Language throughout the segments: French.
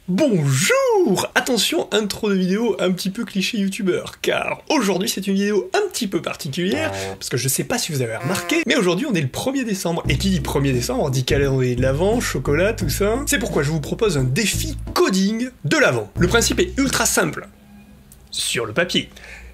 Bonjour! Attention, intro de vidéo un petit peu cliché youtubeur, car aujourd'hui c'est une vidéo un petit peu particulière, parce que je sais pas si vous avez remarqué, mais aujourd'hui on est le 1er décembre, et qui dit 1er décembre dit calendrier de l'Avent, chocolat, tout ça. C'est pourquoi je vous propose un défi coding de l'Avent. Le principe est ultra simple, sur le papier.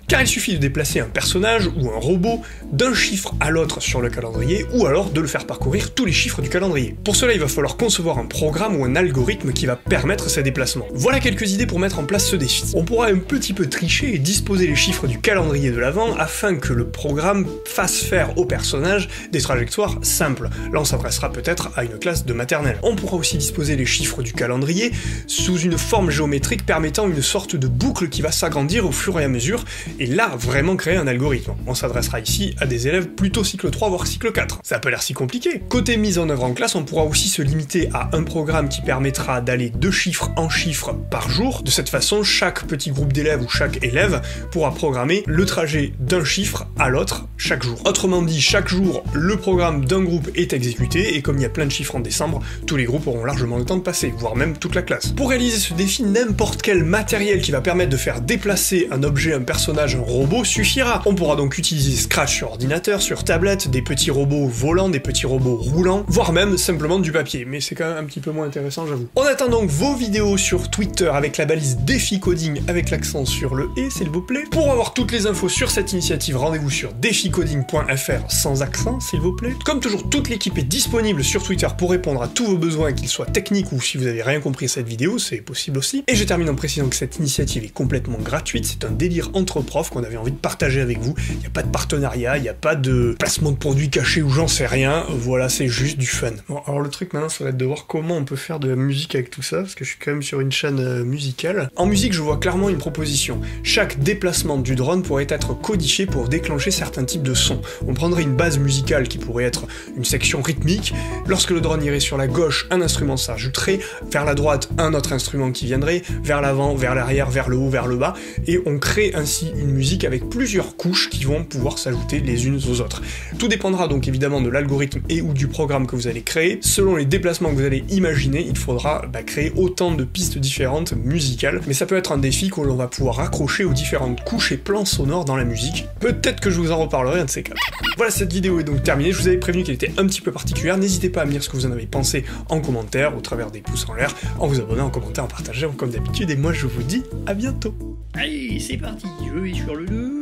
Car il suffit de déplacer un personnage ou un robot d'un chiffre à l'autre sur le calendrier, ou alors de le faire parcourir tous les chiffres du calendrier. Pour cela, il va falloir concevoir un programme ou un algorithme qui va permettre ces déplacements. Voilà quelques idées pour mettre en place ce défi. On pourra un petit peu tricher et disposer les chiffres du calendrier de l'Avent afin que le programme fasse faire au personnage des trajectoires simples. Là, on s'adressera peut-être à une classe de maternelle. On pourra aussi disposer les chiffres du calendrier sous une forme géométrique permettant une sorte de boucle qui va s'agrandir au fur et à mesure, et là, vraiment créer un algorithme. On s'adressera ici à des élèves plutôt cycle 3, voire cycle 4. Ça a pas l'air si compliqué. Côté mise en œuvre en classe, on pourra aussi se limiter à un programme qui permettra d'aller de chiffre en chiffre par jour. De cette façon, chaque petit groupe d'élèves ou chaque élève pourra programmer le trajet d'un chiffre à l'autre chaque jour. Autrement dit, chaque jour, le programme d'un groupe est exécuté, et comme il y a plein de chiffres en décembre, tous les groupes auront largement le temps de passer, voire même toute la classe. Pour réaliser ce défi, n'importe quel matériel qui va permettre de faire déplacer un objet, un personnage, un robot suffira. On pourra donc utiliser Scratch sur ordinateur, sur tablette, des petits robots volants, des petits robots roulants, voire même simplement du papier, mais c'est quand même un petit peu moins intéressant, j'avoue. On attend donc vos vidéos sur Twitter avec la balise défi coding avec l'accent sur le et, s'il vous plaît. Pour avoir toutes les infos sur cette initiative, rendez-vous sur déficoding.fr sans accent, s'il vous plaît. Comme toujours, toute l'équipe est disponible sur Twitter pour répondre à tous vos besoins, qu'ils soient techniques ou si vous avez rien compris à cette vidéo, c'est possible aussi. Et je termine en précisant que cette initiative est complètement gratuite, c'est un délire entre profs qu'on avait envie de partager avec vous. Il n'y a pas de partenariat, il n'y a pas de placement de produits cachés ou j'en sais rien, voilà, c'est juste du fun. Bon, alors le truc maintenant, ça va être de voir comment on peut faire de la musique avec tout ça, parce que je suis quand même sur une chaîne musicale. En musique, je vois clairement une proposition. Chaque déplacement du drone pourrait être codifié pour déclencher certains types de sons. On prendrait une base musicale qui pourrait être une section rythmique. Lorsque le drone irait sur la gauche, un instrument s'ajouterait, vers la droite, un autre instrument qui viendrait, vers l'avant, vers l'arrière, vers le haut, vers le bas, et on crée ainsi une musique avec plusieurs couches qui vont pouvoir s'ajouter les unes aux autres. Tout dépendra donc évidemment de l'algorithme et ou du programme que vous allez créer. Selon les déplacements que vous allez imaginer, il faudra créer autant de pistes différentes musicales, mais ça peut être un défi que l'on va pouvoir raccrocher aux différentes couches et plans sonores dans la musique. Peut-être que je vous en reparlerai un de ces quatre. Voilà, cette vidéo est donc terminée, je vous avais prévenu qu'elle était un petit peu particulière, n'hésitez pas à me dire ce que vous en avez pensé en commentaire, au travers des pouces en l'air, en vous abonnant, en commentant, en partageant comme d'habitude, et moi je vous dis à bientôt. Allez, c'est parti, je vais sur le 2,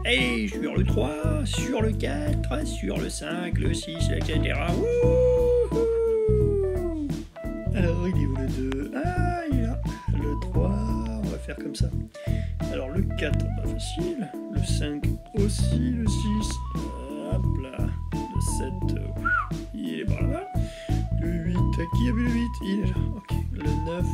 et sur le 3, sur le 4, sur le 5, le 6, etc. Wouhou. Alors, il est où le 2? Ah, il est là. Le 3, on va faire comme ça. Alors, le 4, pas facile. Le 5 aussi, le 6, hop là. Le 7, il est par là-bas. Le 8, qui a vu le 8? Il est là. Ok. Le 9,